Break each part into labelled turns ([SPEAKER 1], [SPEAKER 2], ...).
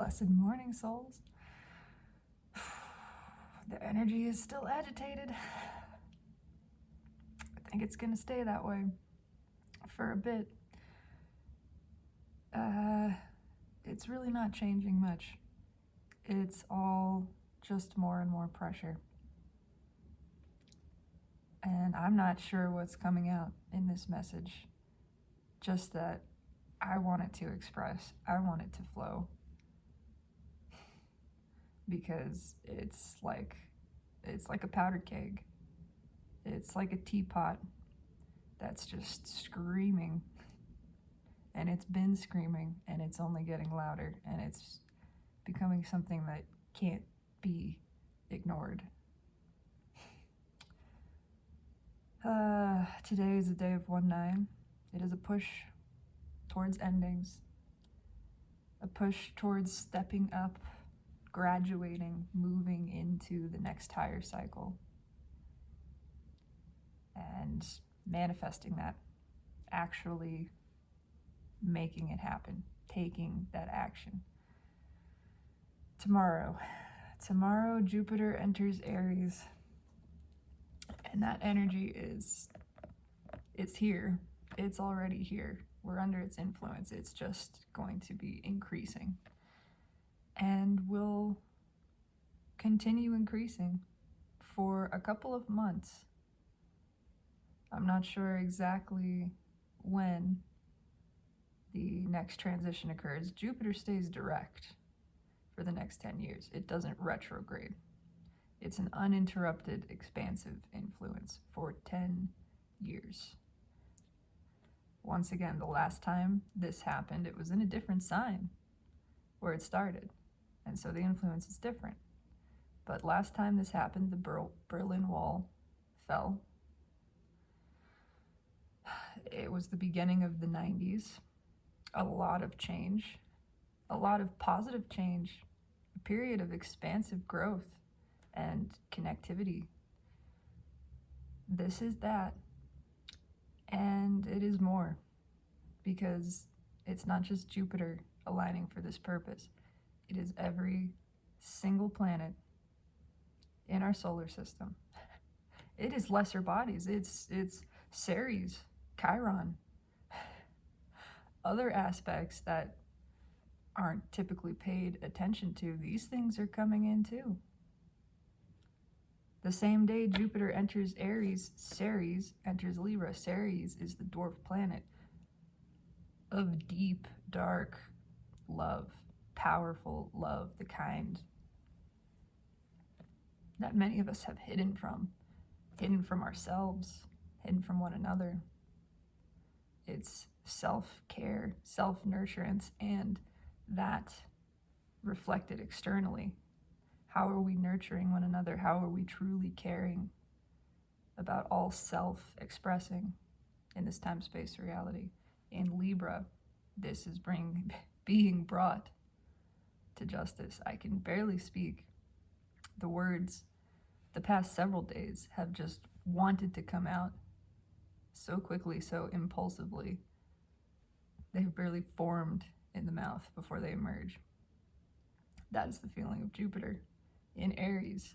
[SPEAKER 1] Blessed morning, souls. The energy is still agitated. I think it's going to stay that way for a bit. It's really not changing much. It's all just more and more pressure. And I'm not sure what's coming out in this message. Just that I want it to express. I want it to flow. Because it's like a powder keg. It's like a teapot that's just screaming. And it's been screaming, and it's only getting louder, and it's becoming something that can't be ignored. Today is a day of 1-9. It is a push towards endings, a push towards stepping up, graduating, moving into the next higher cycle, and manifesting that, actually making it happen, taking that action. Tomorrow, Jupiter enters Aries, and that energy it's here. It's already here. We're under its influence. It's just going to be increasing, and will continue increasing for a couple of months. I'm not sure exactly when the next transition occurs. Jupiter stays direct for the next 10 years. It doesn't retrograde. It's an uninterrupted, expansive influence for 10 years. Once again, the last time this happened, it was in a different sign where it started, and so the influence is different. But last time this happened, the Berlin Wall fell. It was the beginning of the 90s. A lot of change, a lot of positive change, a period of expansive growth and connectivity. This is that, and it is more, because it's not just Jupiter aligning for this purpose. It is every single planet in our solar system. It is lesser bodies. It's Ceres, Chiron, other aspects that aren't typically paid attention to. These things are coming in too. The same day Jupiter enters Aries, Ceres enters Libra. Ceres is the dwarf planet of deep, dark love, powerful love, the kind that many of us have hidden from ourselves, hidden from one another. It's self-care, self-nurturance, and that reflected externally. How are we nurturing one another? How are we truly caring about all self-expressing in this time-space reality? In Libra, this is being brought to justice. I can barely speak. The words the past several days have just wanted to come out so quickly, so impulsively. They've barely formed in the mouth before they emerge. That is the feeling of Jupiter in Aries,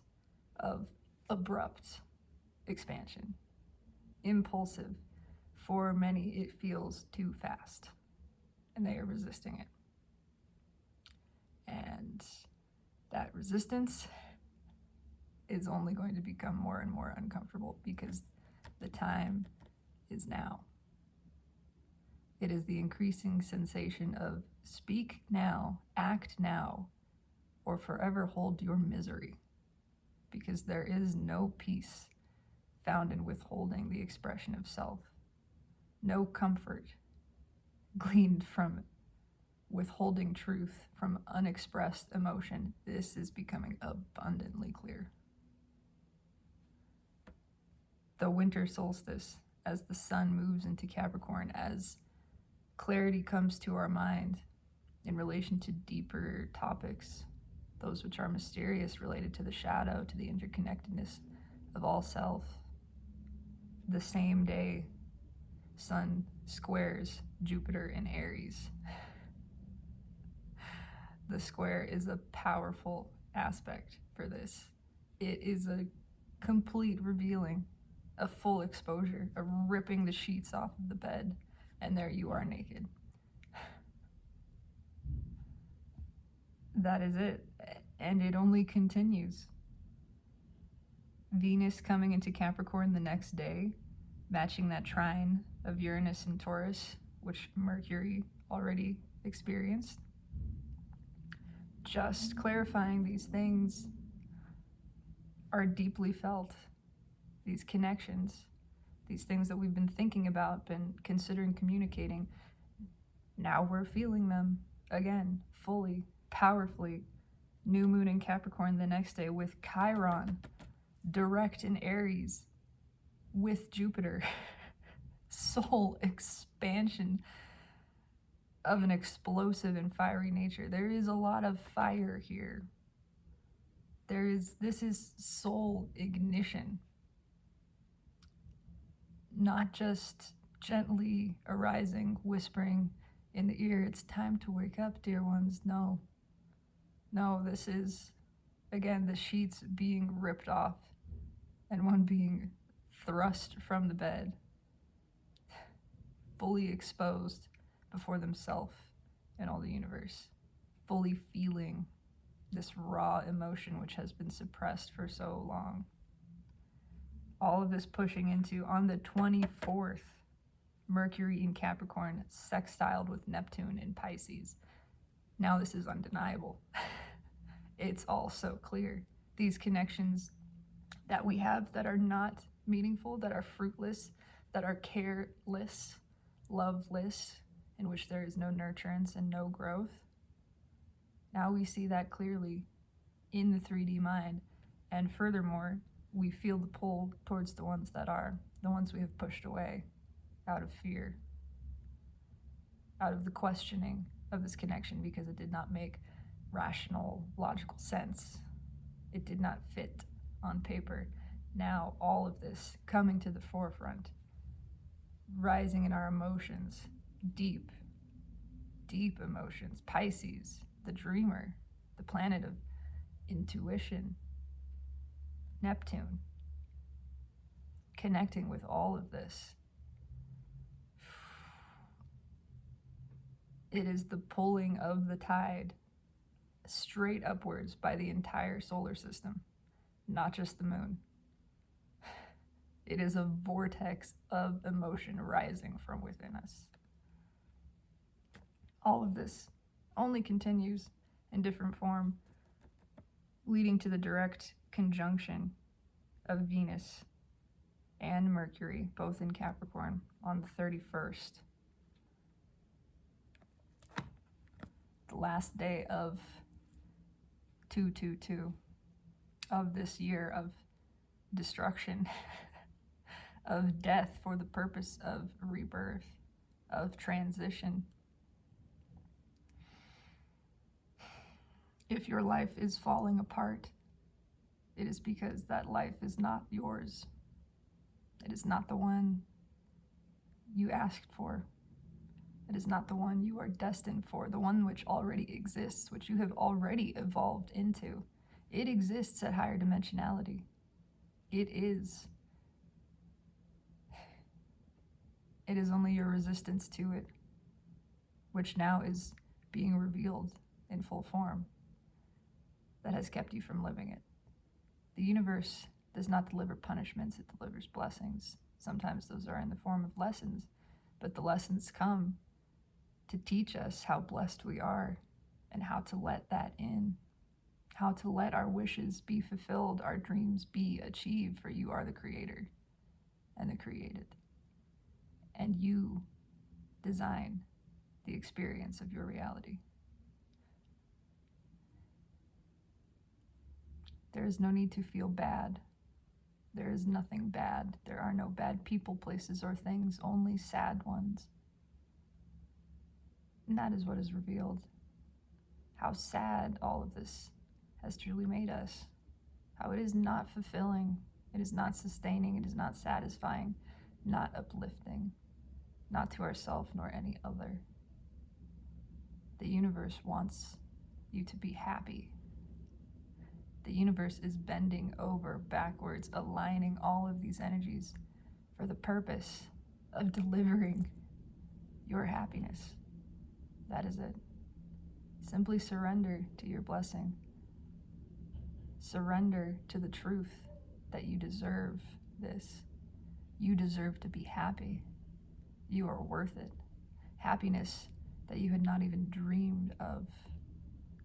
[SPEAKER 1] of abrupt expansion, impulsive. For many, it feels too fast, and they are resisting it. And that resistance is only going to become more and more uncomfortable, because the time is now. It is the increasing sensation of speak now, act now, or forever hold your misery, because there is no peace found in withholding the expression of self, no comfort gleaned from withholding truth, from unexpressed emotion. This is becoming abundantly clear. The winter solstice, as the sun moves into Capricorn, as clarity comes to our mind in relation to deeper topics, those which are mysterious, related to the shadow, to the interconnectedness of all self. The same day, Sun squares Jupiter in Aries. the square is a powerful aspect for this. It is a complete revealing, a full exposure, a ripping the sheets off of the bed, and there you are naked. That is it, and it only continues. Venus coming into Capricorn the next day, matching that trine of Uranus and Taurus, which Mercury already experienced. Just clarifying these things are deeply felt, these connections, these things that we've been thinking about, been considering communicating. Now we're feeling them again, fully, powerfully. New moon in Capricorn the next day with Chiron, direct in Aries, with Jupiter. Soul expansion of an explosive and fiery nature. There is a lot of fire here. This is soul ignition. Not just gently arising, whispering in the ear, it's time to wake up, dear ones. No, this is, again, the sheets being ripped off and one being thrust from the bed, fully exposed before themselves and all the universe, fully feeling this raw emotion which has been suppressed for so long. All of this pushing into, on the 24th, Mercury in Capricorn sextiled with Neptune in Pisces. Now this is undeniable. It's all so clear. These connections that we have that are not meaningful, that are fruitless, that are careless, loveless, in which there is no nurturance and no growth. Now we see that clearly in the 3D mind. And furthermore, we feel the pull towards the ones that are, the ones we have pushed away out of fear, out of the questioning of this connection because it did not make rational, logical sense. It did not fit on paper. Now all of this coming to the forefront, rising in our emotions, deep emotions. Pisces, the dreamer, the planet of intuition. Neptune, connecting with all of this. It is the pulling of the tide straight upwards by the entire solar system, not just the moon. It is a vortex of emotion rising from within us. All of this only continues in different form, leading to the direct conjunction of Venus and Mercury, both in Capricorn, on the 31st. The last day of 222 of this year of destruction, of death for the purpose of rebirth, of transition. If your life is falling apart, it is because that life is not yours. It is not the one you asked for. It is not the one you are destined for, the one which already exists, which you have already evolved into. It exists at higher dimensionality. It is. It is only your resistance to it, which now is being revealed in full form, that has kept you from living it. The universe does not deliver punishments, it delivers blessings. Sometimes those are in the form of lessons, but the lessons come to teach us how blessed we are and how to let that in, how to let our wishes be fulfilled, our dreams be achieved, for you are the creator and the created. And you design the experience of your reality. There is no need to feel bad. There is nothing bad. There are no bad people, places, or things, only sad ones. And that is what is revealed. How sad all of this has truly made us. How it is not fulfilling. It is not sustaining. It is not satisfying. Not uplifting. Not to ourselves nor any other. The universe wants you to be happy. The universe is bending over backwards, aligning all of these energies for the purpose of delivering your happiness. That is it. Simply surrender to your blessing. Surrender to the truth that you deserve this. You deserve to be happy. You are worth it. Happiness that you had not even dreamed of.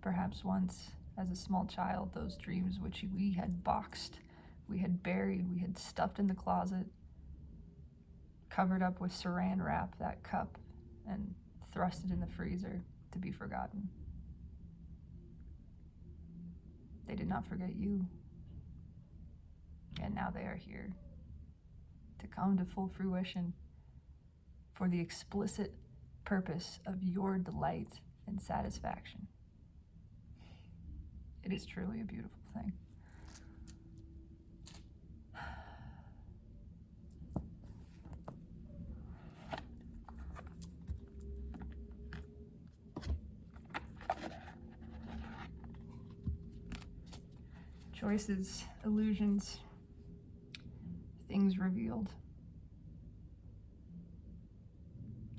[SPEAKER 1] Perhaps once, as a small child, those dreams which we had boxed, we had buried, we had stuffed in the closet, covered up with saran wrap, that cup, and thrust it in the freezer to be forgotten. They did not forget you. And now they are here to come to full fruition for the explicit purpose of your delight and satisfaction. It is truly a beautiful thing. Choices, illusions, things revealed,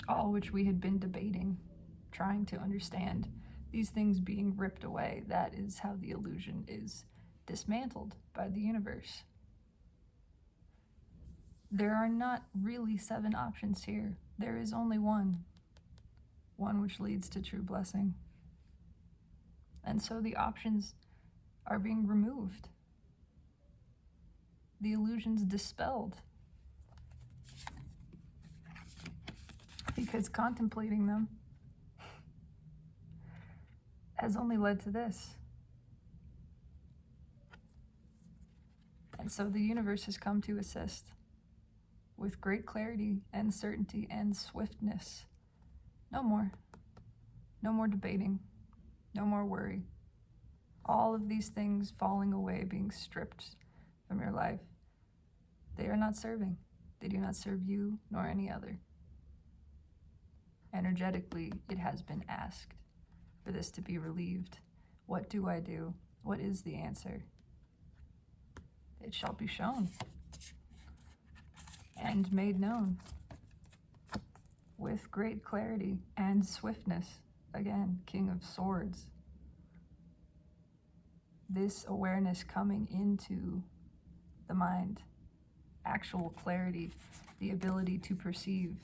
[SPEAKER 1] all which we had been debating, trying to understand, these things being ripped away. That is how the illusion is dismantled by the universe. There are not really 7 options here. There is only one which leads to true blessing. And so the options are being removed. The illusions dispelled. Because contemplating them has only led to this. And so the universe has come to assist with great clarity and certainty and swiftness. No more. No more debating. No more worry. All of these things falling away, being stripped from your life, they are not serving. They do not serve you nor any other. Energetically, it has been asked for this to be relieved. What do I do? What is the answer? It shall be shown and made known with great clarity and swiftness. Again, King of Swords. This awareness coming into the mind, actual clarity, the ability to perceive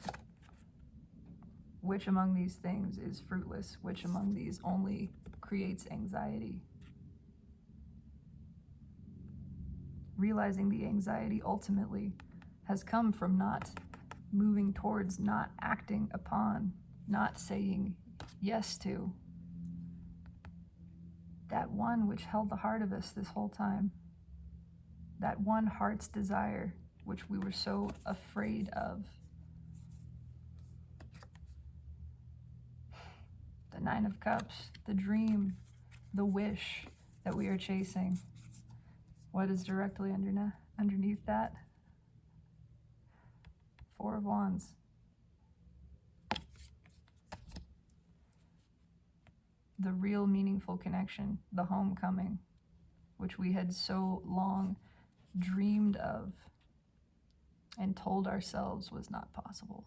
[SPEAKER 1] which among these things is fruitless, which among these only creates anxiety. Realizing the anxiety ultimately has come from not moving towards, not acting upon, not saying yes to that one which held the heart of us this whole time, that one heart's desire which we were so afraid of. The 9 of Cups, the dream, the wish that we are chasing. What is directly underneath that? 4 of Wands. The real meaningful connection, the homecoming, which we had so long dreamed of and told ourselves was not possible.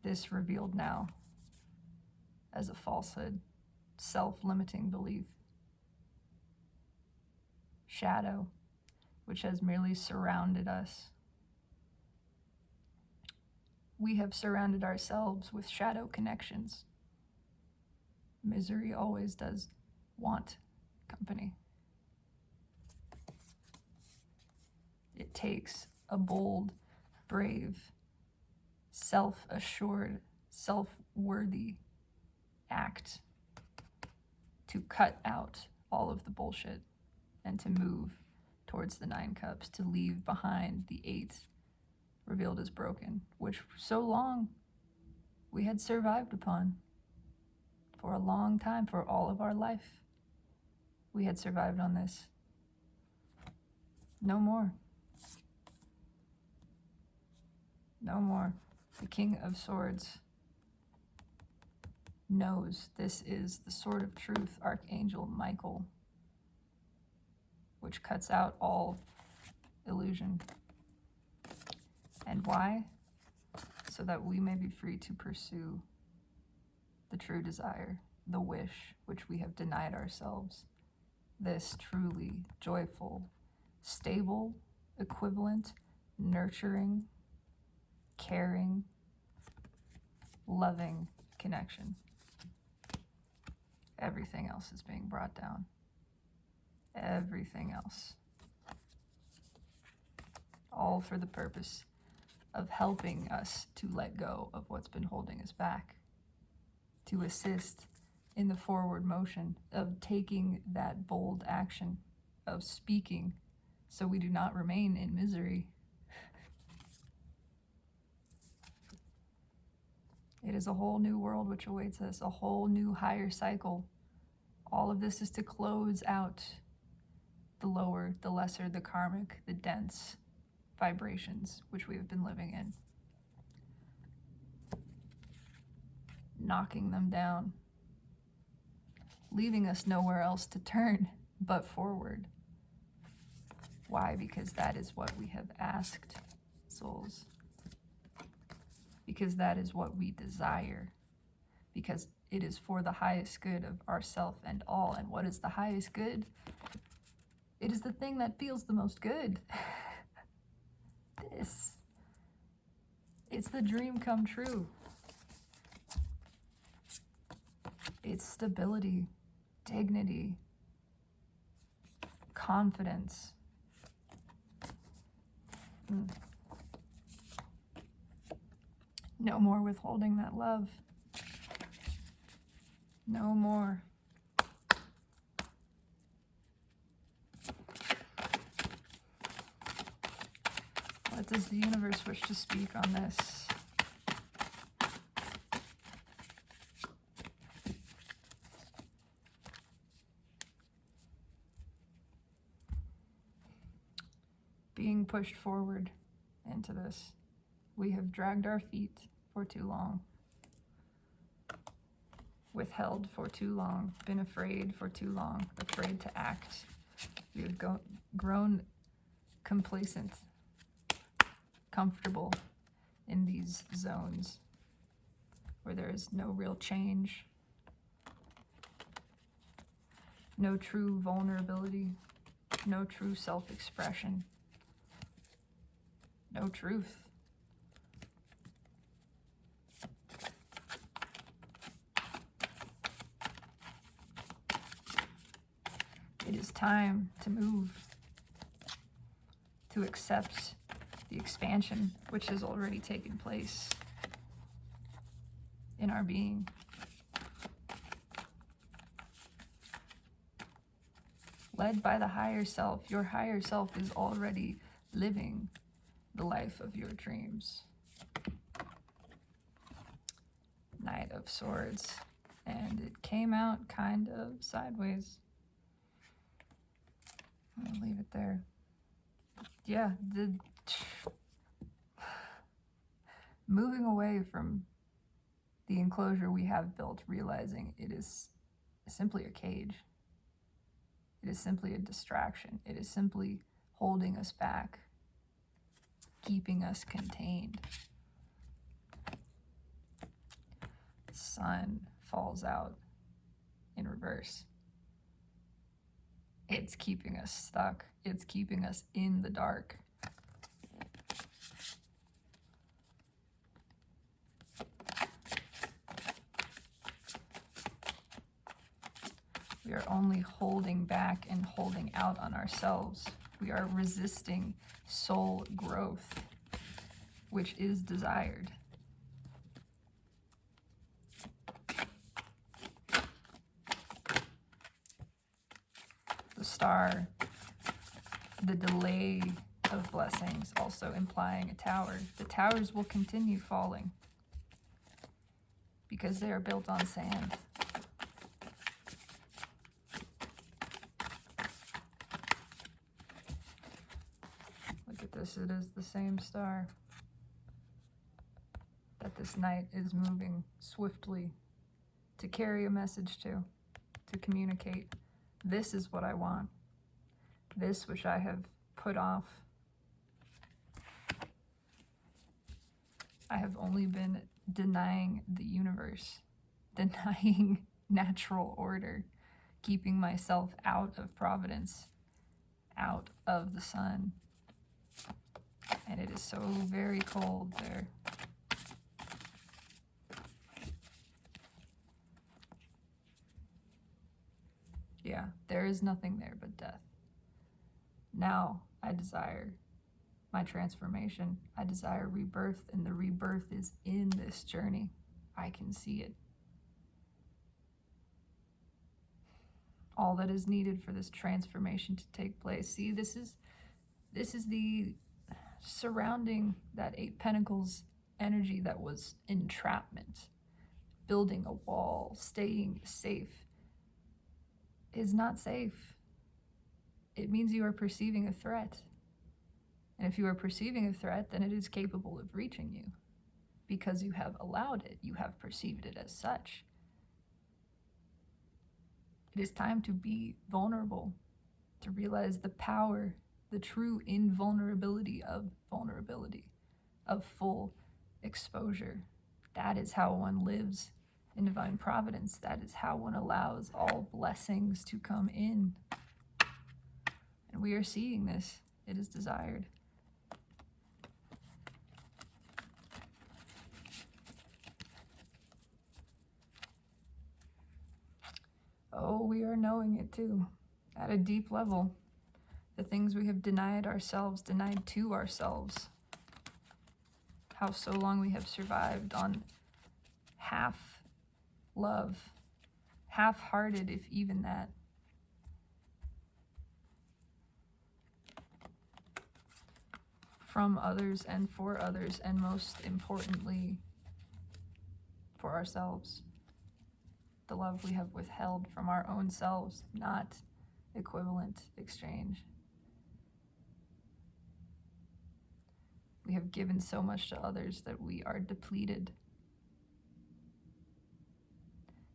[SPEAKER 1] This revealed now as a falsehood, self-limiting belief. Shadow, which has merely surrounded us. We have surrounded ourselves with shadow connections. Misery always does want company. It takes a bold, brave, self-assured, self-worthy act to cut out all of the bullshit and to move towards the 9 cups, to leave behind the 8 revealed as broken, which so long we had survived upon. For a long time, for all of our life, we had survived on this. No more. No more. The King of Swords. knows this is the sword of truth, Archangel Michael, which cuts out all illusion. And why? So that we may be free to pursue the true desire, the wish which we have denied ourselves, this truly joyful, stable, equivalent, nurturing, caring, loving connection. Everything else is being brought down. Everything else. All for the purpose of helping us to let go of what's been holding us back, to assist in the forward motion of taking that bold action, of speaking, so we do not remain in misery. It is a whole new world which awaits us, a whole new higher cycle. All of this is to close out the lower, the lesser, the karmic, the dense vibrations which we have been living in. Knocking them down, leaving us nowhere else to turn but forward. Why? Because that is what we have asked, souls. Because that is what we desire. Because it is for the highest good of ourself and all. And what is the highest good? It is the thing that feels the most good. It's the dream come true. It's stability, dignity, confidence. No more withholding that love. No more. What does the universe wish to speak on this? Being pushed forward into this, we have dragged our feet for too long, withheld for too long, been afraid for too long, afraid to act. We have grown complacent, comfortable in these zones where there is no real change, no true vulnerability, no true self-expression, no truth. It is time to move, to accept the expansion which has already taken place in our being. Led by the higher self, your higher self is already living the life of your dreams. Knight of Swords, and it came out kind of sideways. I'll leave it there. Yeah, moving away from the enclosure we have built, realizing it is simply a cage. It is simply a distraction. It is simply holding us back, keeping us contained. Sun falls out in reverse. It's keeping us stuck. It's keeping us in the dark. We are only holding back and holding out on ourselves. We are resisting soul growth, which is desired. The star, the delay of blessings, also implying a tower. The towers will continue falling because they are built on sand. Look at this, it is the same star that this knight is moving swiftly to carry a message to communicate. This is what I want. This which I have put off. I have only been denying the universe, denying natural order, keeping myself out of providence, out of the sun. And it is so very cold there. Yeah, there is nothing there but death. Now I desire my transformation. I desire rebirth, and the rebirth is in this journey. I can see it. All that is needed for this transformation to take place. See, this is the surrounding that 8 Pentacles energy that was entrapment. Building a wall, staying safe is not safe. It means you are perceiving a threat. And if you are perceiving a threat, then it is capable of reaching you because you have allowed it. You have perceived it as such. It is time to be vulnerable, to realize the power, the true invulnerability, of full exposure. That is how one lives in divine providence. That is how one allows all blessings to come in. And we are seeing this. It is desired. Oh, we are knowing it too, at a deep level. The things we have denied ourselves, denied to ourselves. How so long we have survived on half love, half-hearted, if even that. From others and for others, and most importantly, for ourselves. The love we have withheld from our own selves, not equivalent exchange. We have given so much to others that we are depleted.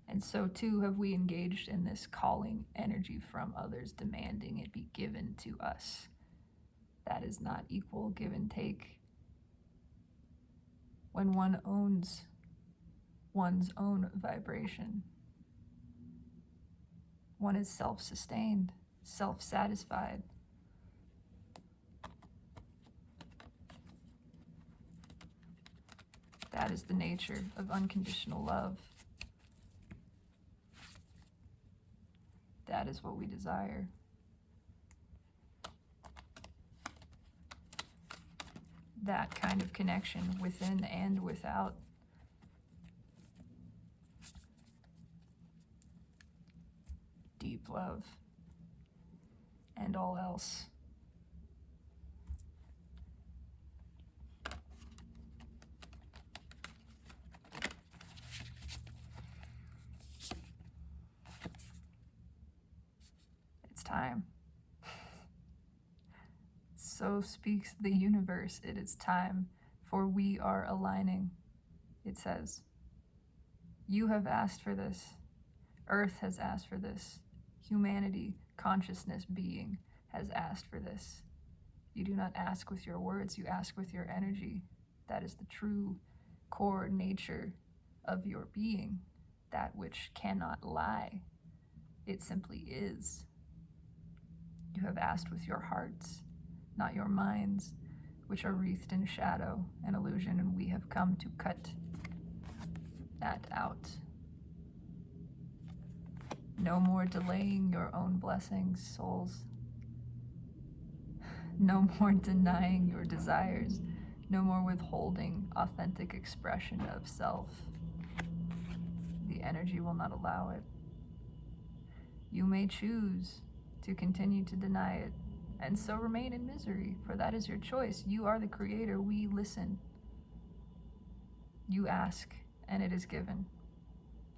[SPEAKER 1] And so too have we engaged in this calling energy from others, demanding it be given to us. That is not equal give and take. When one owns one's own vibration, one is self-sustained, self-satisfied. That is the nature of unconditional love. That is what we desire. That kind of connection within and without. Deep love and all else. It's time. So speaks the universe. It is time, for we are aligning. It says, you have asked for this. Earth has asked for this. Humanity, consciousness, being has asked for this. You do not ask with your words, you ask with your energy. That is the true core nature of your being, that which cannot lie. It simply is. You have asked with your hearts, not your minds, which are wreathed in shadow and illusion, and we have come to cut that out. No more delaying your own blessings, souls. No more denying your desires. No more withholding authentic expression of self. The energy will not allow it. You may choose to continue to deny it, and so remain in misery, for that is your choice. You are the creator. We listen. You ask, and it is given.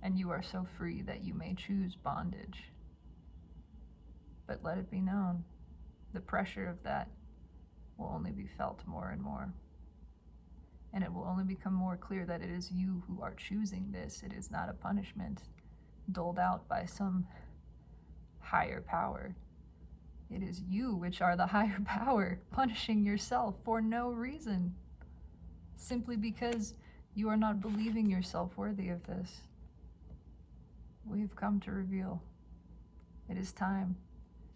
[SPEAKER 1] And you are so free that you may choose bondage. But let it be known, the pressure of that will only be felt more and more. And it will only become more clear that it is you who are choosing this. It is not a punishment. doled out by some higher power. It is you which are the higher power, punishing yourself for no reason, simply because you are not believing yourself worthy of this. We've come to reveal. It is time.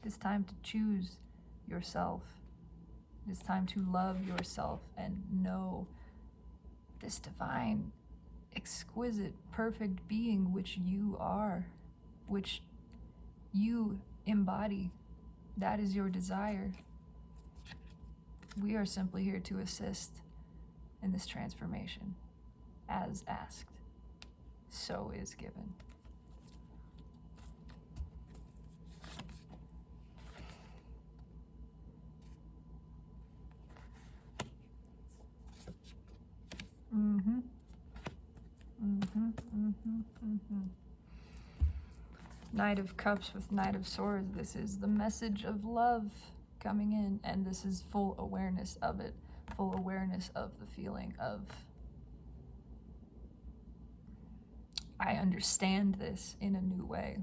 [SPEAKER 1] It is time to choose yourself. It is time to love yourself and know this divine, exquisite, perfect being which you are, which you embody. That is your desire. We are simply here to assist in this transformation. As asked, so is given. Knight of Cups with Knight of Swords. This is the message of love coming in, and this is full awareness of it, full awareness of the feeling of, I understand this in a new way.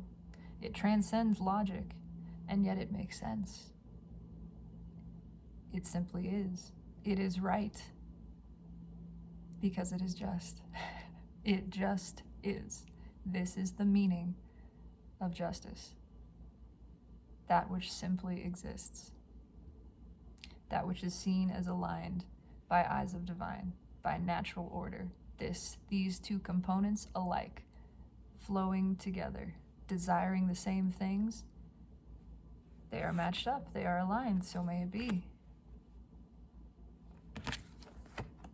[SPEAKER 1] It transcends logic, and yet it makes sense. It simply is. It is right, because it is just. It just is. This is the meaning of justice. That which simply exists. That which is seen as aligned by eyes of divine, by natural order. These two components alike, flowing together, desiring the same things. They are matched up, they are aligned, so may it be.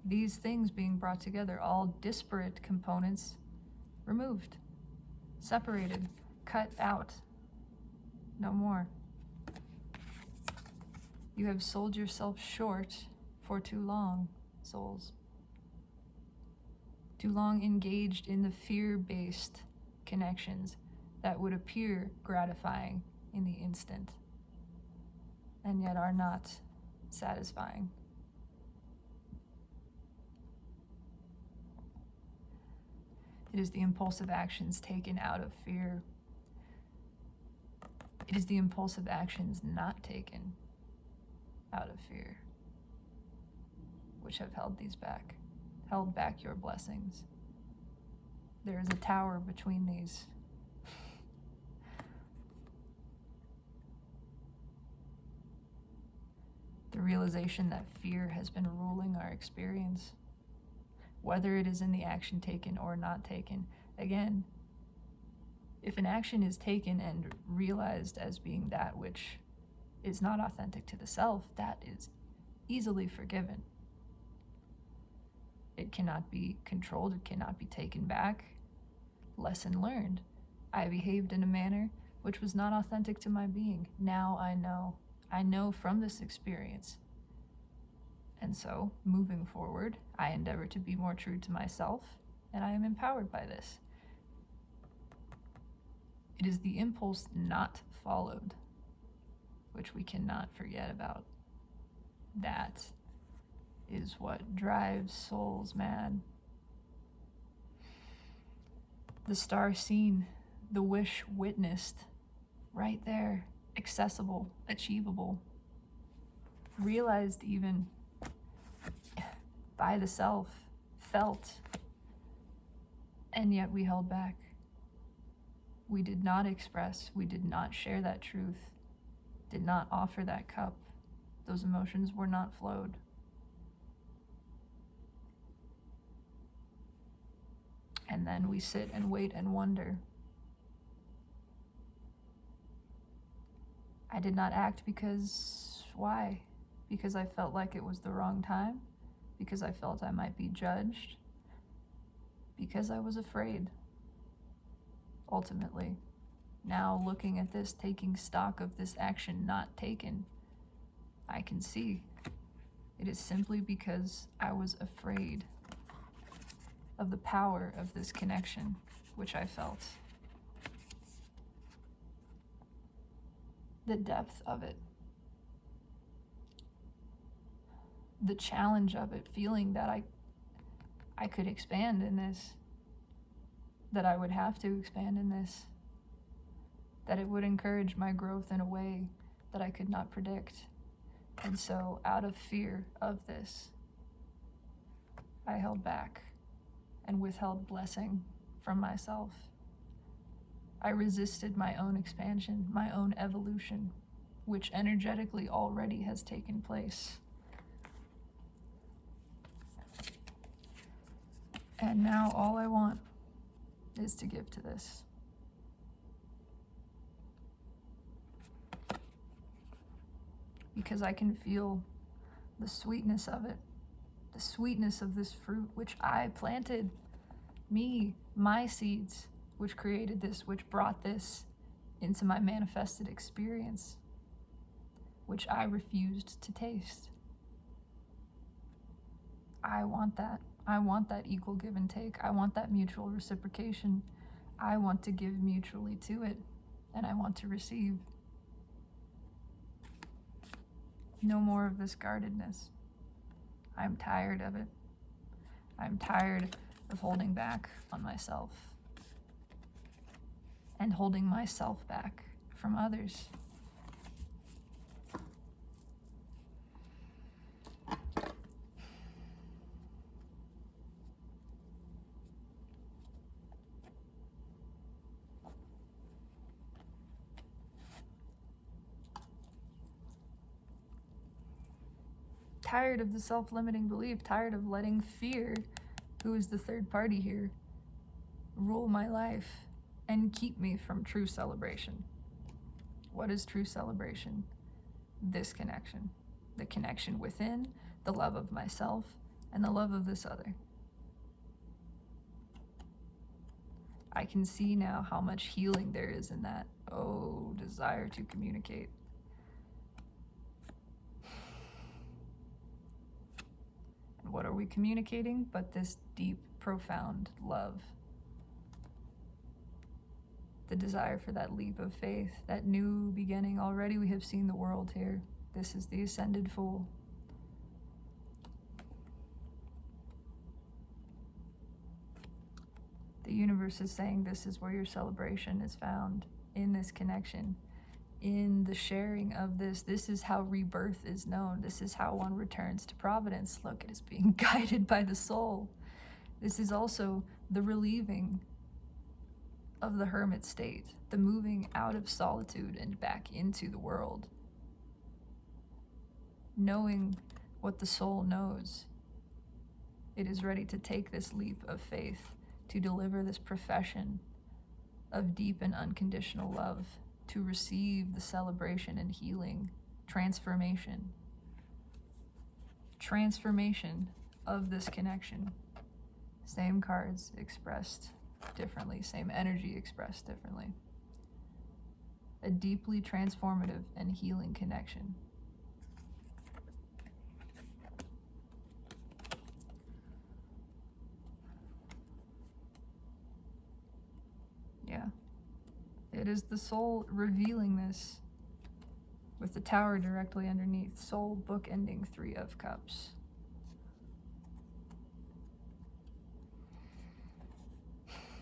[SPEAKER 1] These things being brought together, all disparate components removed, separated, cut out. No more. You have sold yourself short for too long, souls. Too long engaged in the fear-based connections that would appear gratifying in the instant, and yet are not satisfying. It is the impulsive actions taken out of fear. It is the impulsive actions not taken out of fear, which have held back your blessings. There is a tower between these. The realization that fear has been ruling our experience, whether it is in the action taken or not taken. Again, if an action is taken and realized as being that which is not authentic to the self, that is easily forgiven. It cannot be controlled, it cannot be taken back. Lesson learned. I behaved in a manner which was not authentic to my being. Now I know. I know from this experience. And so, moving forward, I endeavor to be more true to myself, and I am empowered by this. It is the impulse not followed, which we cannot forget about. That is what drives souls mad. The star seen, the wish witnessed, right there, accessible, achievable, realized even by the self, felt, and yet we held back. We did not express, we did not share that truth, did not offer that cup. Those emotions were not flowed. And then we sit and wait and wonder. I did not act because, why? Because I felt like it was the wrong time? Because I felt I might be judged? Because I was afraid. Ultimately, now looking at this, taking stock of this action not taken, I can see it is simply because I was afraid of the power of this connection, which I felt. The depth of it. The challenge of it, feeling that I could expand in this. that I would have to expand in this, that it would encourage my growth in a way that I could not predict. And so, out of fear of this, I held back and withheld blessing from myself. I resisted my own expansion, my own evolution, which energetically already has taken place. And now all I want is to give to this. Because I can feel the sweetness of it, the sweetness of this fruit which I planted, me, my seeds, which created this, which brought this into my manifested experience, which I refused to taste. I want that. I want that equal give and take. I want that mutual reciprocation. I want to give mutually to it, and I want to receive. No more of this guardedness. I'm tired of it. I'm tired of holding back on myself and holding myself back from others. Tired of the self-limiting belief, tired of letting fear, who is the third party here, rule my life and keep me from true celebration. What is true celebration? This connection. The connection within, the love of myself, and the love of this other. I can see now how much healing there is in that. Oh, desire to communicate. And what are we communicating but this deep, profound love? The desire for that leap of faith, that new beginning. Already we have seen the world here. This is the ascended fool. The universe is saying this is where your celebration is found, in this connection, in the sharing of this. This is how rebirth is known. This is how one returns to providence. Look, it is being guided by the soul. This is also the relieving of the hermit state, the moving out of solitude and back into the world. Knowing what the soul knows, it is ready to take this leap of faith, to deliver this profession of deep and unconditional love, to receive the celebration and healing, transformation of this connection. Same cards expressed differently, same energy expressed differently. A deeply transformative and healing connection. Yeah. It is the soul revealing this with the tower directly underneath. Soul bookending 3 of Cups.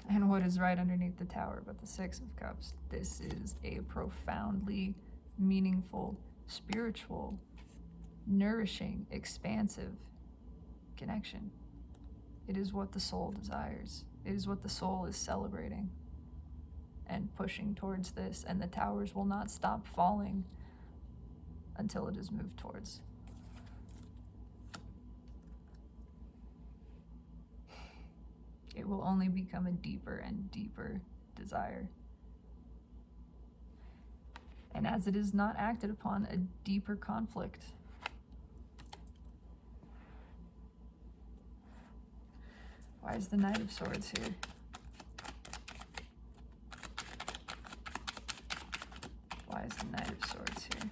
[SPEAKER 1] And what is right underneath the tower but the 6 of Cups? This is a profoundly meaningful, spiritual, nourishing, expansive connection. It is what the soul desires. It is what the soul is celebrating and pushing towards this, and the towers will not stop falling until it is moved towards. It will only become a deeper and deeper desire. And as it is not acted upon, a deeper conflict. Why is the Knight of Swords here? Why is the Knight of Swords here?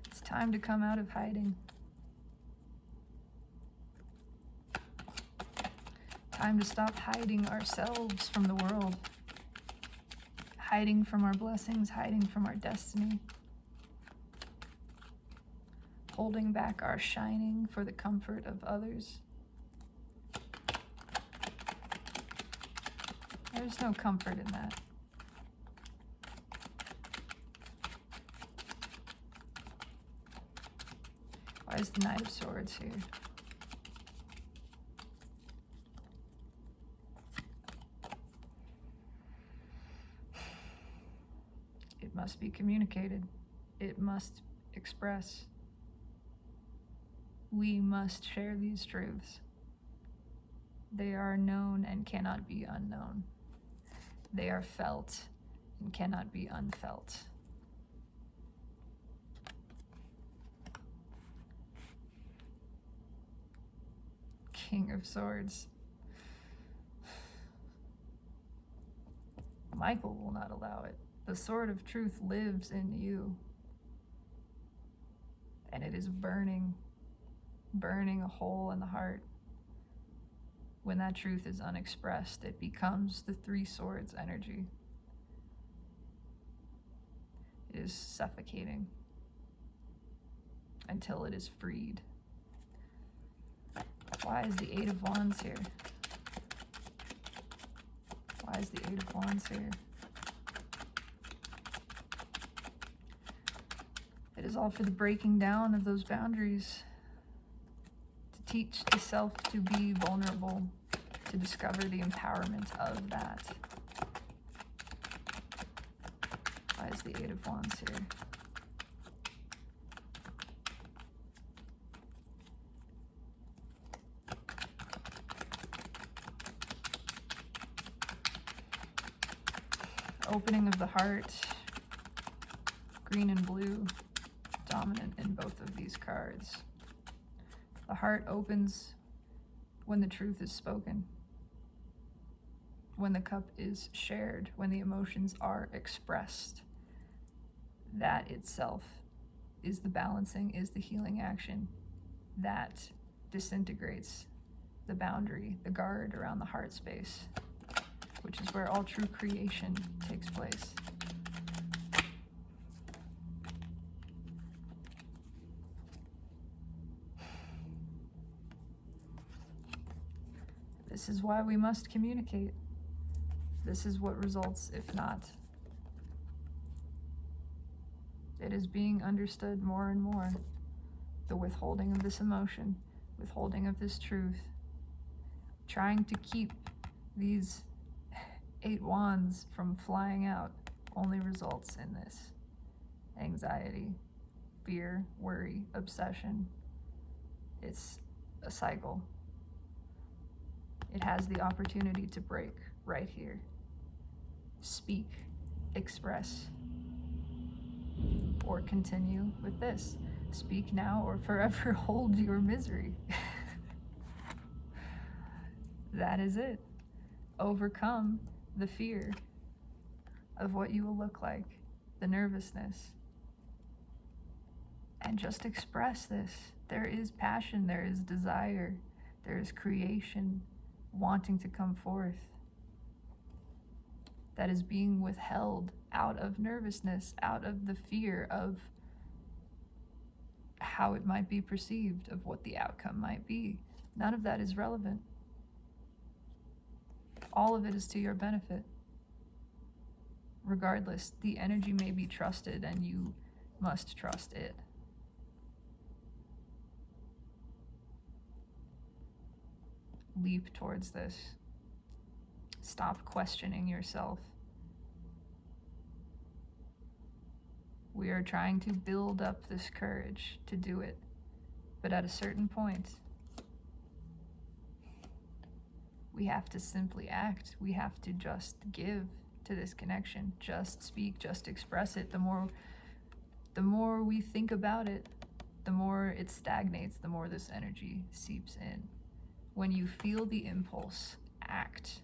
[SPEAKER 1] It's time to come out of hiding. Time to stop hiding ourselves from the world. Hiding from our blessings, hiding from our destiny. holding back our shining for the comfort of others. There's no comfort in that. Why is the Knight of Swords here? It must be communicated. It must express. We must share these truths. They are known and cannot be unknown. They are felt and cannot be unfelt. King of Swords. Michael will not allow it. The sword of truth lives in you. And it is burning a hole in the heart. When that truth is unexpressed, it becomes the three swords energy. It is suffocating until it is freed. Why is the Eight of Wands here? Why is the Eight of Wands here? It is all for the breaking down of those boundaries, to teach the self to be vulnerable, to discover the empowerment of that. Why is the Eight of Wands here? Opening of the heart, green and blue, dominant in both of these cards. The heart opens when the truth is spoken, when the cup is shared, when the emotions are expressed. That itself is the balancing, is the healing action that disintegrates the boundary, the guard around the heart space, which is where all true creation takes place. This is why we must communicate. This is what results if not. It is being understood more and more. The withholding of this emotion, withholding of this truth, trying to keep these Eight Wands from flying out only results in this. Anxiety, fear, worry, obsession. It's a cycle. It has the opportunity to break right here. Speak, express, or continue with this. Speak now or forever hold your misery. That is it. Overcome the fear of what you will look like, the nervousness, and just express this. There is passion, there is desire, there is creation wanting to come forth. That is being withheld out of nervousness, out of the fear of how it might be perceived, of what the outcome might be. None of that is relevant. All of it is to your benefit. Regardless, the energy may be trusted and you must trust it. Leap towards this. Stop questioning yourself. We are trying to build up this courage to do it, but at a certain point, we have to simply act. We have to just give to this connection. Just speak, just express it. The more we think about it, the more it stagnates, the more this energy seeps in. When you feel the impulse, act.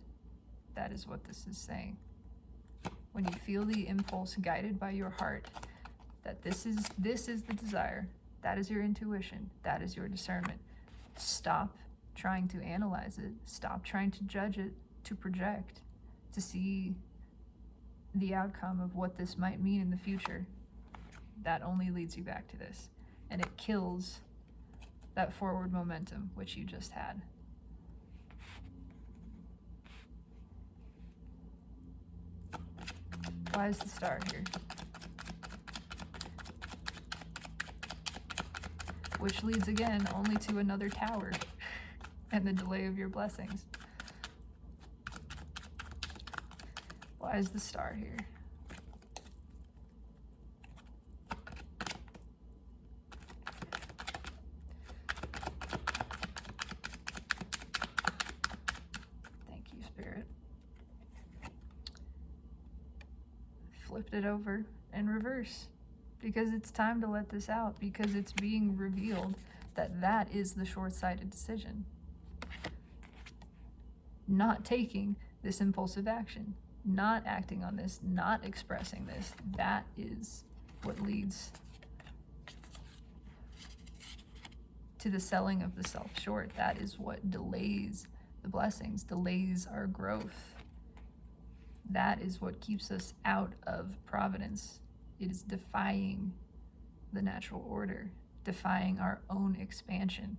[SPEAKER 1] That is what this is saying. When you feel the impulse guided by your heart, that this is the desire, that is your intuition, that is your discernment. Stop trying to analyze it. Stop trying to judge it, to project, to see the outcome of what this might mean in the future. That only leads you back to this. and it kills that forward momentum which you just had. Why is the Star here? Which leads again only to another Tower and the delay of your blessings. Why is the Star here? Thank you, Spirit. Flipped it over in reverse because it's time to let this out, because it's being revealed that that is the short-sighted decision. Not taking this impulsive action, not acting on this, not expressing this, that is what leads to the selling of the self short. That is what delays the blessings, delays our growth. That is what keeps us out of providence. It is defying the natural order, defying our own expansion.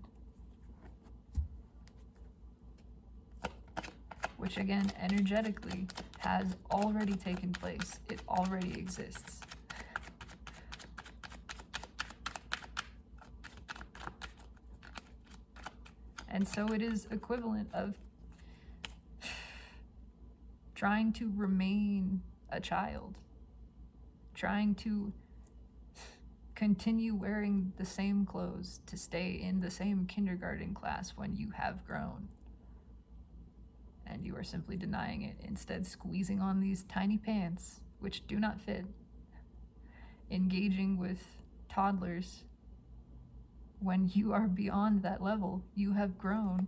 [SPEAKER 1] Which again, energetically, has already taken place. It already exists. And so it is equivalent of trying to remain a child, trying to continue wearing the same clothes to stay in the same kindergarten class when you have grown. And you are simply denying it, instead squeezing on these tiny pants, which do not fit, engaging with toddlers when you are beyond that level. You have grown.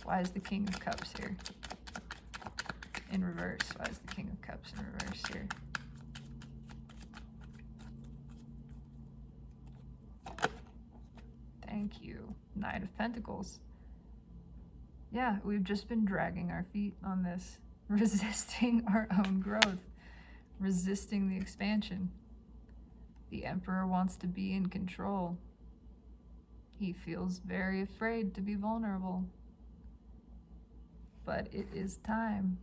[SPEAKER 1] Why is the King of Cups here in reverse? Why is the King of Cups in reverse here? Thank you. Knight of Pentacles. Yeah, we've just been dragging our feet on this, resisting our own growth, resisting the expansion. The Emperor wants to be in control. He feels very afraid to be vulnerable. But it is time.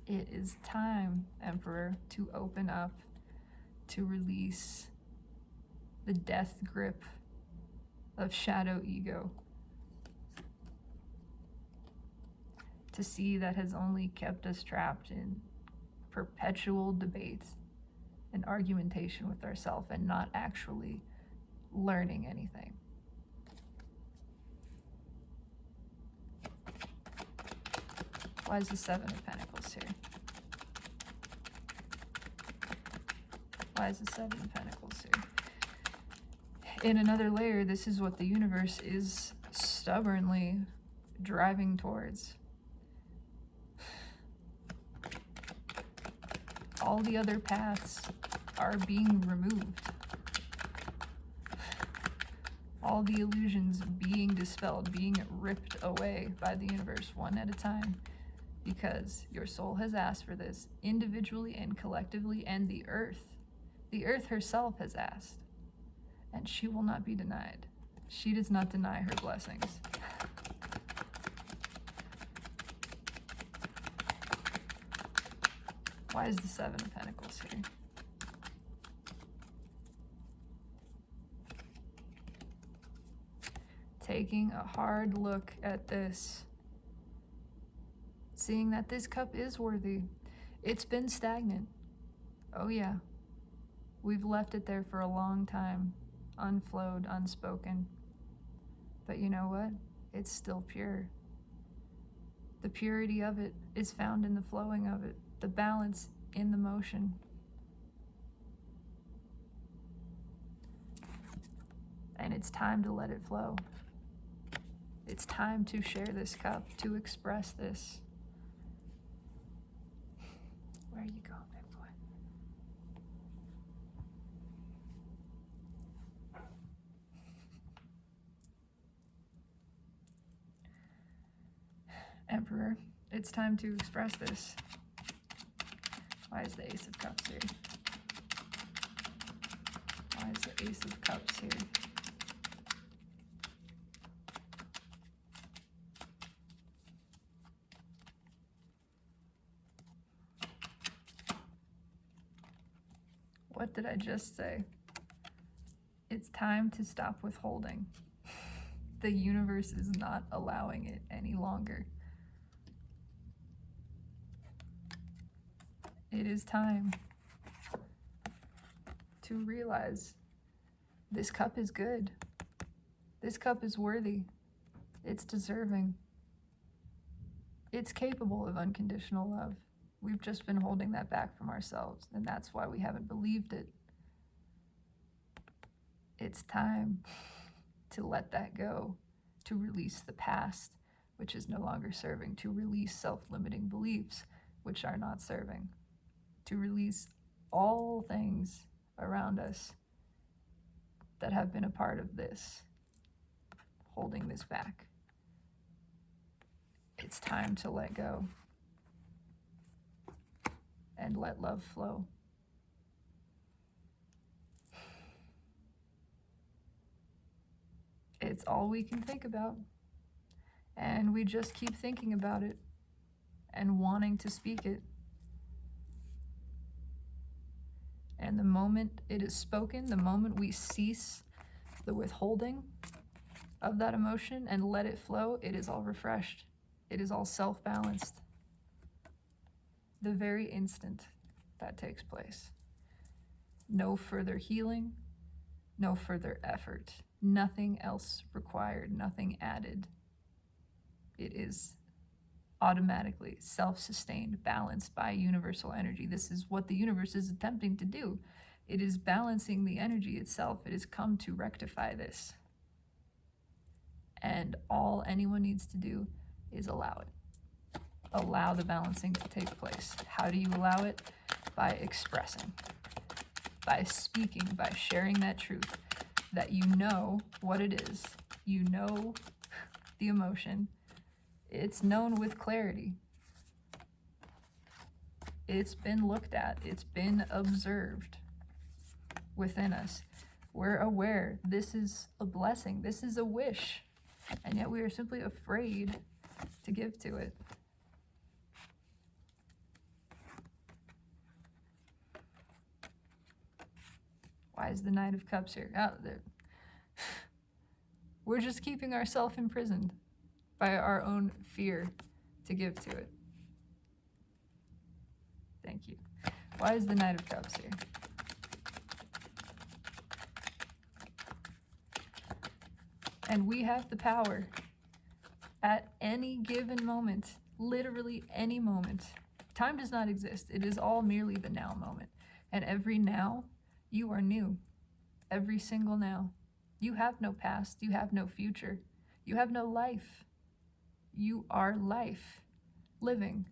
[SPEAKER 1] It is time, Emperor, to open up, to release the death grip of shadow ego. To see that has only kept us trapped in perpetual debate and argumentation with ourselves and not actually learning anything. Why is the Seven of Pentacles here? Why is the Seven of Pentacles here? In another layer, this is what the universe is stubbornly driving towards. All the other paths are being removed. All the illusions being dispelled, being ripped away by the universe one at a time. Because your soul has asked for this individually and collectively, and the earth herself has asked. And she will not be denied. She does not deny her blessings. Why is the Seven of Pentacles here? Taking a hard look at this. Seeing that this cup is worthy. It's been stagnant. Oh yeah. We've left it there for a long time. Unflowed, unspoken. But you know what? It's still pure. The purity of it is found in the flowing of it. The balance in the motion. And it's time to let it flow. It's time to share this cup, to express this. Where are you going, big boy? Emperor, it's time to express this. Why is the Ace of Cups here? Why is the Ace of Cups here? What did I just say? It's time to stop withholding. The universe is not allowing it any longer. It is time to realize this cup is good. This cup is worthy. It's deserving. It's capable of unconditional love. We've just been holding that back from ourselves, and that's why we haven't believed it. It's time to let that go, to release the past, which is no longer serving, to release self-limiting beliefs, which are not serving, to release all things around us that have been a part of this, holding this back. It's time to let go and let love flow. It's all we can think about, and we just keep thinking about it and wanting to speak it. And the moment it is spoken, the moment we cease the withholding of that emotion and let it flow, it is all refreshed. It is all self-balanced. The very instant that takes place. No further healing, no further effort, nothing else required, nothing added. It is automatically self-sustained, balanced by universal energy. This is what the universe is attempting to do. It is balancing the energy itself. It has come to rectify this. And all anyone needs to do is allow it. Allow the balancing to take place. How do you allow it? By expressing, by speaking, by sharing that truth, that you know what it is. You know the emotion. It's known with clarity. It's been looked at. It's been observed within us. We're aware this is a blessing. This is a wish. And yet we are simply afraid to give to it. Why is the Knight of Cups here? We're just keeping ourselves imprisoned by our own fear to give to it. Thank you. Why is the Knight of Cups here? And we have the power at any given moment, literally any moment. Time does not exist. It is all merely the now moment. And every now, you are new. Every single now. You have no past. You have no future. You have no life. You are life. Living.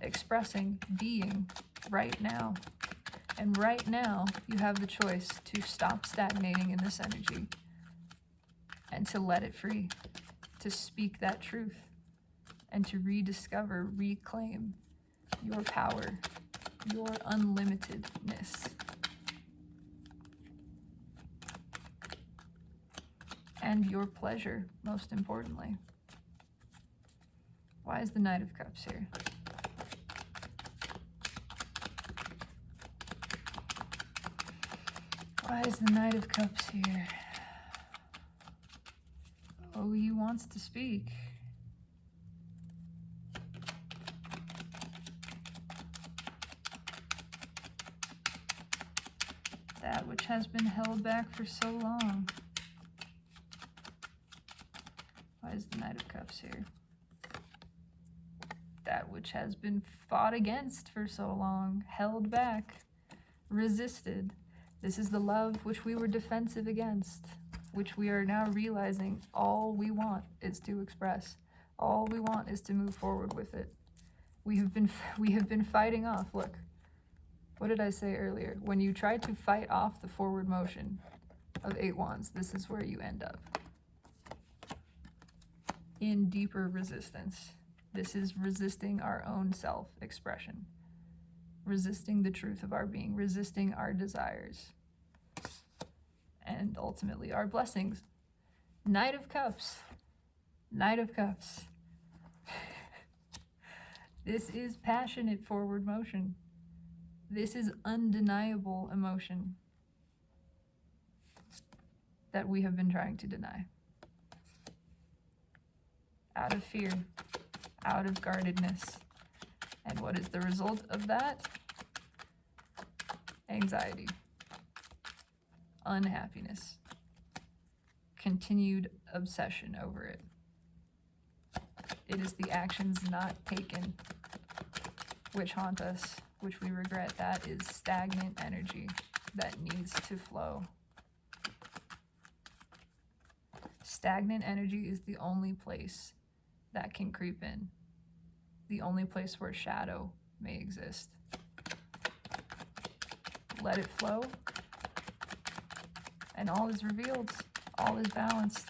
[SPEAKER 1] Expressing. Being. Right now. And right now, you have the choice to stop stagnating in this energy and to let it free, to speak that truth, and to rediscover, reclaim your power, your unlimitedness. And your pleasure, most importantly. Why is the Knight of Cups here? Why is the Knight of Cups here? Oh, he wants to speak. That which has been held back for so long. Why is the Knight of Cups here? That which has been fought against for so long, held back, resisted. This is the love which we were defensive against, which we are now realizing all we want is to express. All we want is to move forward with it. We have been fighting off. Look, what did I say earlier? When you try to fight off the forward motion of 8 Wands, this is where you end up. In deeper resistance. This is resisting our own self-expression. Resisting the truth of our being. Resisting our desires. and ultimately our blessings. Knight of Cups. Knight of Cups. This is passionate forward motion. This is undeniable emotion that we have been trying to deny. Out of fear, out of guardedness. And what is the result of that? Anxiety, unhappiness, continued obsession over it. It is the actions not taken which haunt us, which we regret. That is stagnant energy that needs to flow. Stagnant energy is the only place that can creep in, the only place where shadow may exist. Let it flow, and all is revealed, all is balanced.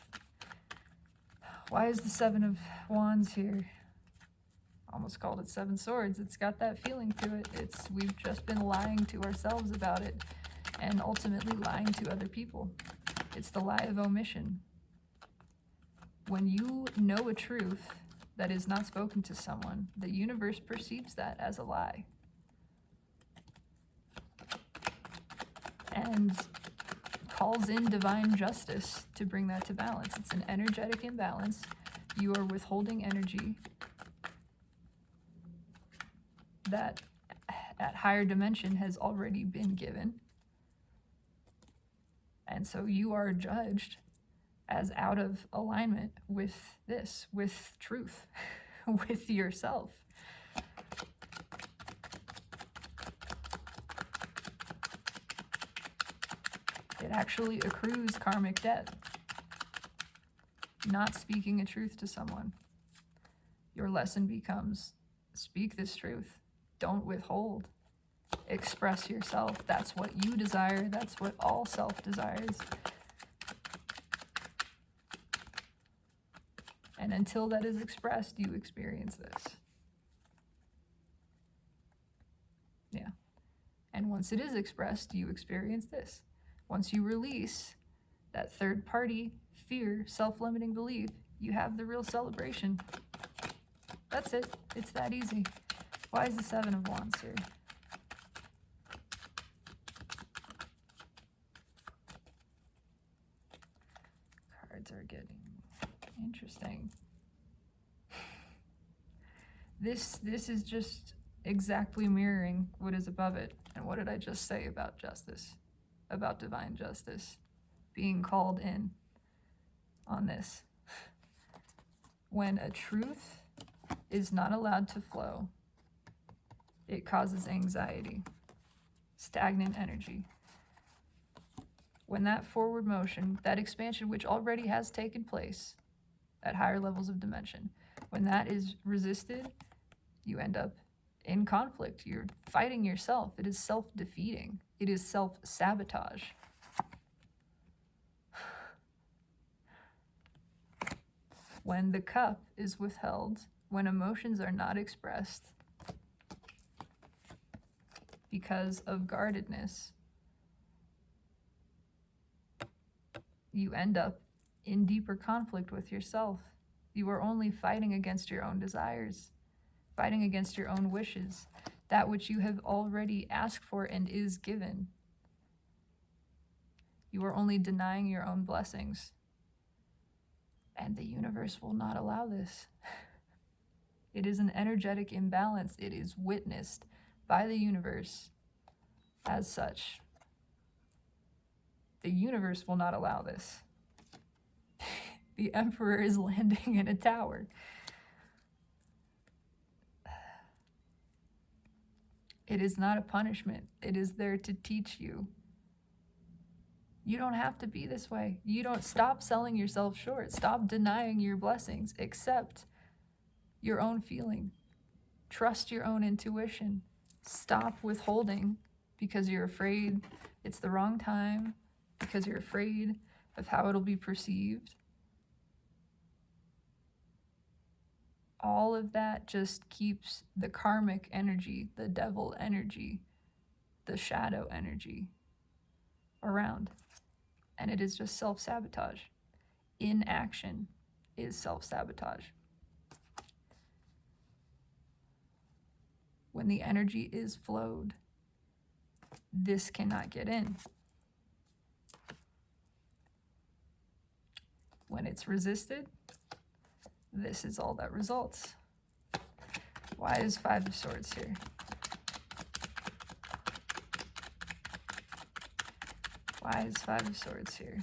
[SPEAKER 1] Why is the Seven of Wands here? Almost called it Seven Swords. It's got that feeling to it. We've just been lying to ourselves about it, and ultimately lying to other people. It's the lie of omission. When you know a truth that is not spoken to someone, the universe perceives that as a lie. And calls in divine justice to bring that to balance. It's an energetic imbalance. You are withholding energy that at higher dimension has already been given. And so you are judged as out of alignment with this, with truth, with yourself. It actually accrues karmic debt. Not speaking a truth to someone. Your lesson becomes, speak this truth. Don't withhold. Express yourself. That's what you desire. That's what all self desires. And until that is expressed, you experience this. Yeah. And once it is expressed, you experience this. Once you release that third party fear, self-limiting belief, you have the real celebration. That's it. It's that easy. Why is the Seven of Wands here? Cards are getting interesting. This is just exactly mirroring what is above it. And what did I just say about justice? About divine justice being called in on this. When a truth is not allowed to flow, it causes anxiety, stagnant energy. When that forward motion, that expansion which already has taken place at higher levels of dimension, when that is resisted, you end up in conflict. You're fighting yourself. It is self-defeating. It is self-sabotage. When the cup is withheld, when emotions are not expressed because of guardedness, you end up in deeper conflict with yourself. You are only fighting against your own desires, fighting against your own wishes, that which you have already asked for and is given. You are only denying your own blessings. And the universe will not allow this. It is an energetic imbalance. It is witnessed by the universe as such. The universe will not allow this. The Emperor is landing in a tower. It is not a punishment. It is there to teach you. You don't have to be this way. You don't stop selling yourself short. Stop denying your blessings. Accept your own feeling. Trust your own intuition. Stop withholding because you're afraid it's the wrong time, because you're afraid of how it'll be perceived. All of that just keeps the karmic energy, the devil energy, the shadow energy around. And it is just self-sabotage. Inaction is self-sabotage. When the energy is flowed, this cannot get in. When it's resisted, this is all that results. Why is Five of Swords here? Why is Five of Swords here?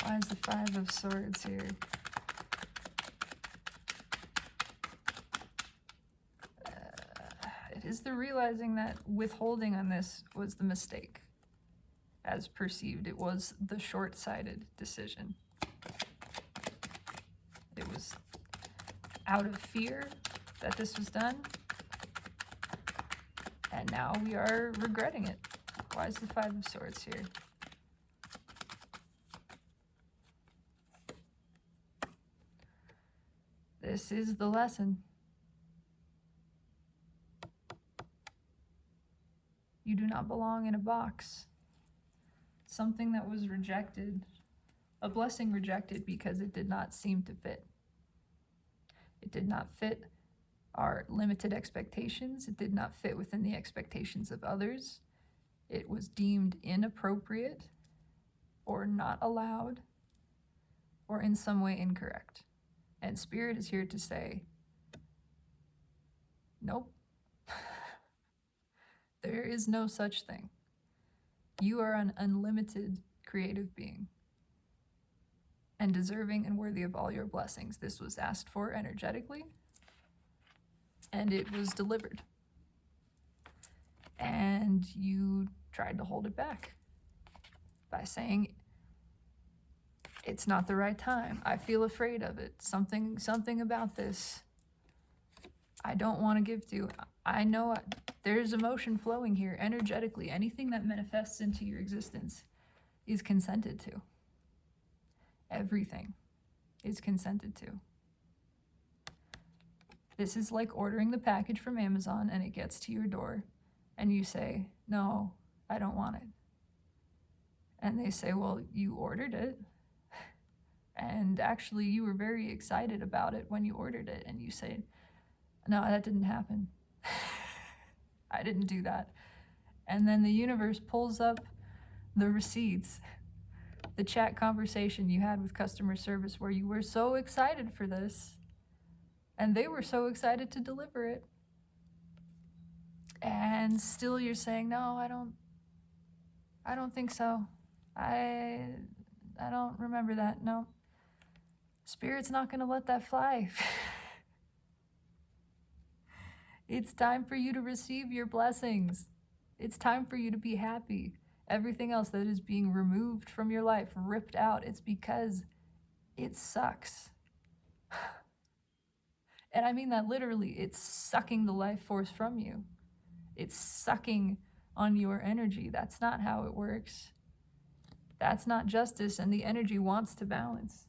[SPEAKER 1] Why is the Five of Swords here? It is the realizing that withholding on this was the mistake. As perceived, it was the short-sighted decision. It was out of fear that this was done, and now we are regretting it. Why is the Five of Swords here? This is the lesson. You do not belong in a box. Something that was rejected, a blessing rejected because it did not seem to fit. It did not fit our limited expectations. It did not fit within the expectations of others. It was deemed inappropriate or not allowed or in some way incorrect. And Spirit is here to say, nope. There is no such thing. You are an unlimited creative being and deserving and worthy of all your blessings. This was asked for energetically, and it was delivered. And you tried to hold it back by saying, it's not the right time. I feel afraid of it. Something about this I don't want to give to. I know there's emotion flowing here energetically. Anything that manifests into your existence is consented to. Everything is consented to. This is like ordering the package from Amazon and it gets to your door and you say, no, I don't want it. And they say, well, you ordered it. And actually you were very excited about it when you ordered it. And you say, no, that didn't happen. I didn't do that. And then the universe pulls up the receipts, the chat conversation you had with customer service where you were so excited for this and they were so excited to deliver it. And still you're saying, no, I don't think so. I don't remember that. No. Spirit's not going to let that fly. It's time for you to receive your blessings. It's time for you to be happy. Everything else that is being removed from your life, ripped out, it's because it sucks. And I mean that literally. It's sucking the life force from you. It's sucking on your energy. That's not how it works. That's not justice, and the energy wants to balance.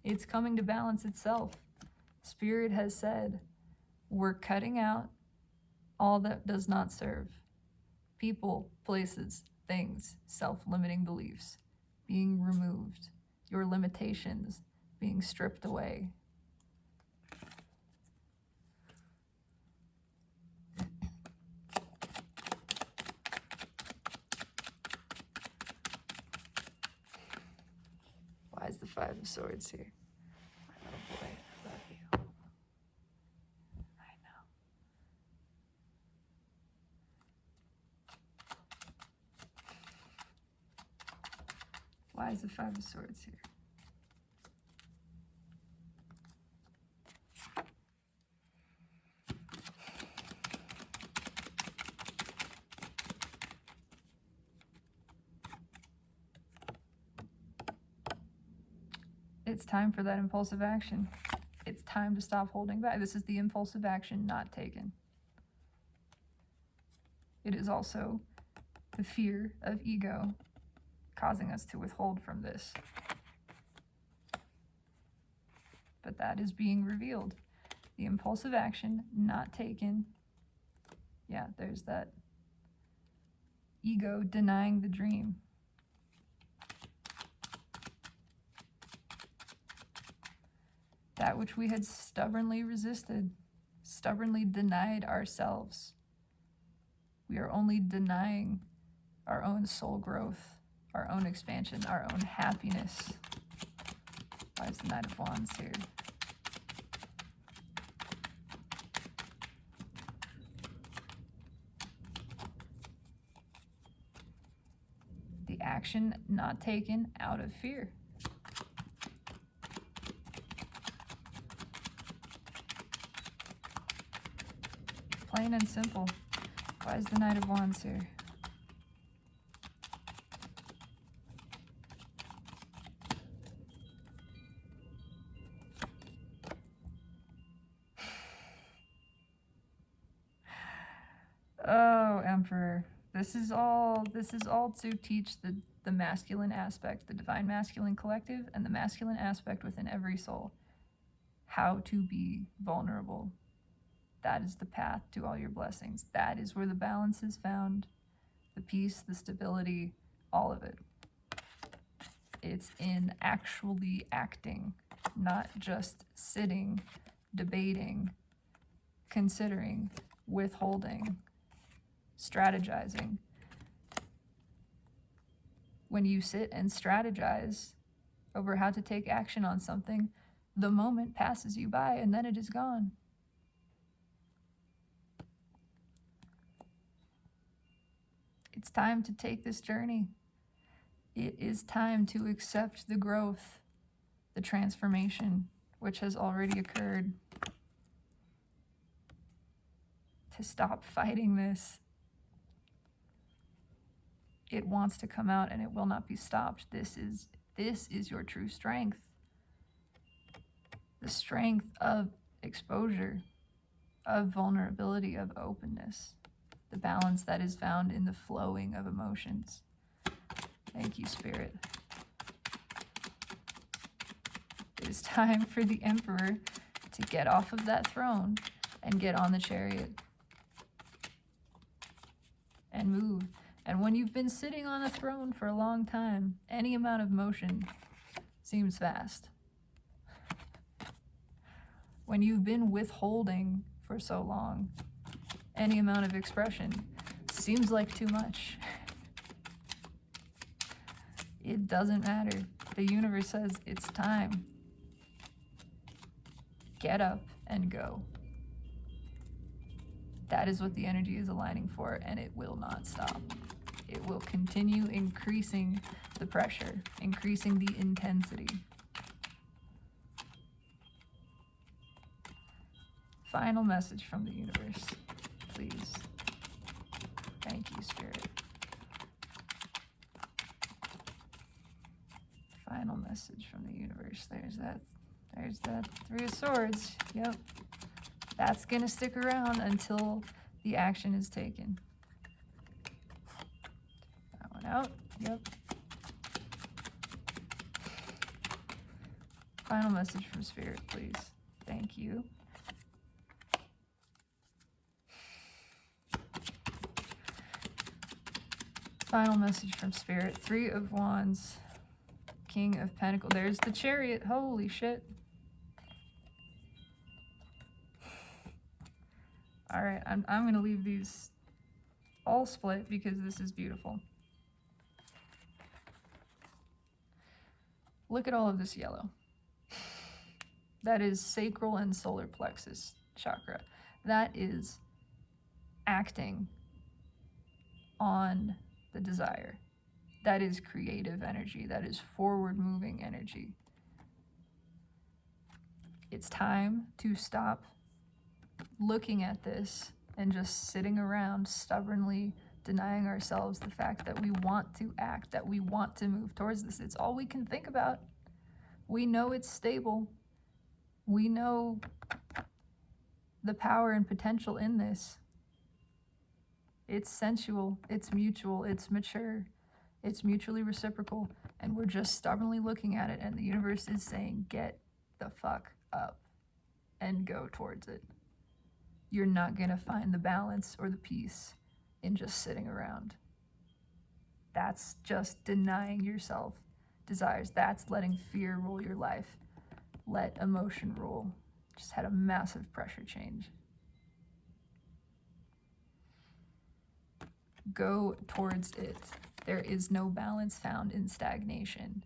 [SPEAKER 1] It's coming to balance itself. Spirit has said, we're cutting out all that does not serve. People, places, things, self-limiting beliefs being removed. Your limitations being stripped away. Why is the Five of Swords here? Oh boy, I love you. I know. Why is the Five of Swords here? It's time for that impulsive action. It's time to stop holding back. This is the impulsive action not taken. It is also the fear of ego causing us to withhold from this. but that is being revealed. The impulsive action not taken. Yeah, there's that ego denying the dream. That which we had stubbornly resisted, stubbornly denied ourselves. We are only denying our own soul growth, our own expansion, our own happiness. Why is the Knight of Wands here? The action not taken out of fear. Plain and simple. Why is the Knight of Wands here? Oh, Emperor. This is all to teach the masculine aspect, the divine masculine collective, and the masculine aspect within every soul. How to be vulnerable. That is the path to all your blessings. That is where the balance is found. The peace, the stability, all of it. It's in actually acting, not just sitting, debating, considering, withholding, strategizing. When you sit and strategize over how to take action on something, the moment passes you by and then it is gone. It's time to take this journey. It is time to accept the growth, the transformation, which has already occurred. To stop fighting this. It wants to come out and it will not be stopped. This is your true strength. The strength of exposure, of vulnerability, of openness. The balance that is found in the flowing of emotions. Thank you, Spirit. It is time for the Emperor to get off of that throne and get on the chariot and move. And when you've been sitting on a throne for a long time, any amount of motion seems fast. When you've been withholding for so long, any amount of expression seems like too much. It doesn't matter. The universe says it's time. Get up and go. That is what the energy is aligning for, and it will not stop. It will continue increasing the pressure, increasing the intensity. Final message from the universe, please. Thank you, Spirit. Final message from the universe. There's that Three of Swords. Yep. That's gonna stick around until the action is taken. That one out. Yep. Final message from Spirit, please. Thank you. Final message from Spirit. Three of Wands. King of Pentacles. There's the Chariot. Holy shit. All right, I'm going to leave these all split because this is beautiful. Look at all of this yellow. That is sacral and solar plexus chakra. That is acting on the desire. That is creative energy. That is forward-moving energy. It's time to stop looking at this and just sitting around stubbornly denying ourselves the fact that we want to act, that we want to move towards this. It's all we can think about. We know it's stable. We know the power and potential in this. It's sensual, it's mutual, it's mature, it's mutually reciprocal, and we're just stubbornly looking at it, and the universe is saying, get the fuck up and go towards it. You're not going to find the balance or the peace in just sitting around. That's just denying yourself desires. That's letting fear rule your life. Let emotion rule. Just had a massive pressure change. Go towards it. There is no balance found in stagnation.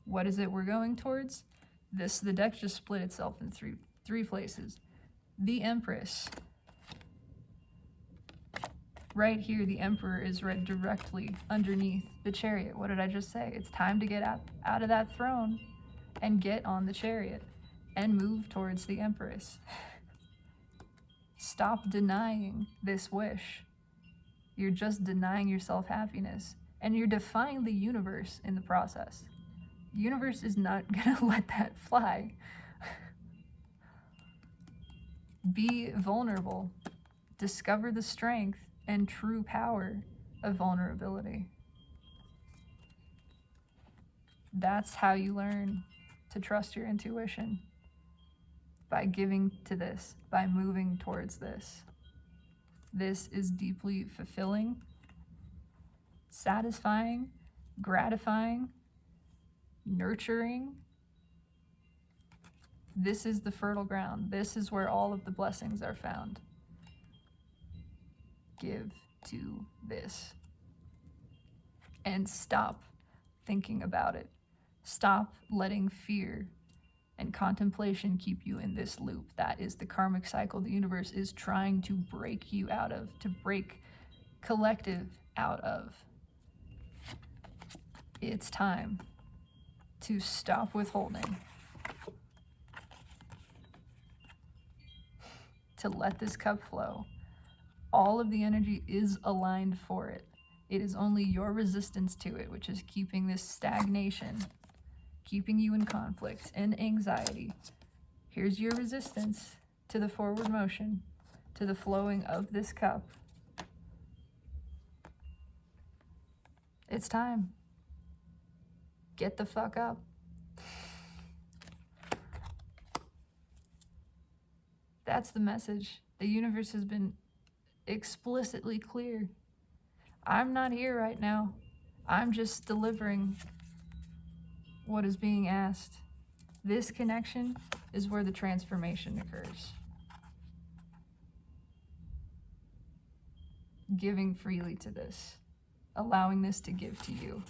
[SPEAKER 1] What is it we're going towards? The deck just split itself in three places. The Empress. Right here, the Emperor is right directly underneath the Chariot. What did I just say? It's time to get out of that throne and get on the Chariot and move towards the Empress. Stop denying this wish. You're just denying yourself happiness, and you're defying the universe in the process. The universe is not gonna let that fly. Be vulnerable. Discover the strength and true power of vulnerability. That's how you learn to trust your intuition. By giving to this, by moving towards this. This is deeply fulfilling, satisfying, gratifying, nurturing. This is the fertile ground. This is where all of the blessings are found. Give to this. And stop thinking about it. Stop letting fear and contemplation keep you in this loop. That is the karmic cycle the universe is trying to break you out of, to break collective out of. It's time to stop withholding, to let this cup flow. All of the energy is aligned for it. It is only your resistance to it, which is keeping this stagnation, keeping you in conflict and anxiety. Here's your resistance to the forward motion, to the flowing of this cup. It's time. Get the fuck up. That's the message. The universe has been explicitly clear. I'm not here right now. I'm just delivering what is being asked. This connection is where the transformation occurs. Giving freely to this, allowing this to give to you,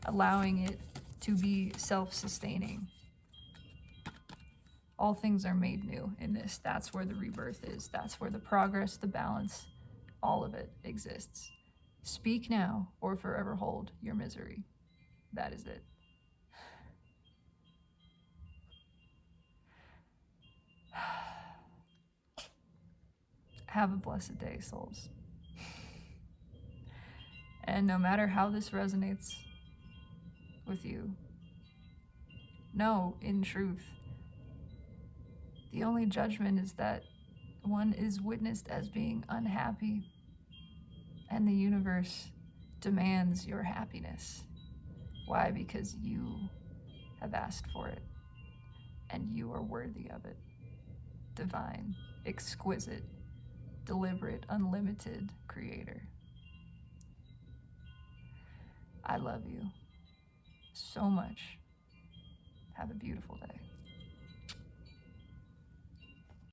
[SPEAKER 1] allowing it to be self-sustaining. All things are made new in this. That's where the rebirth is. That's where the progress, the balance, all of it exists. Speak now or forever hold your misery. That is it. Have a blessed day, souls. And no matter how this resonates with you, know in truth, the only judgment is that one is witnessed as being unhappy, and the universe demands your happiness. Why? Because you have asked for it, and you are worthy of it. Divine, exquisite, deliberate, unlimited creator. I love you so much. Have a beautiful day.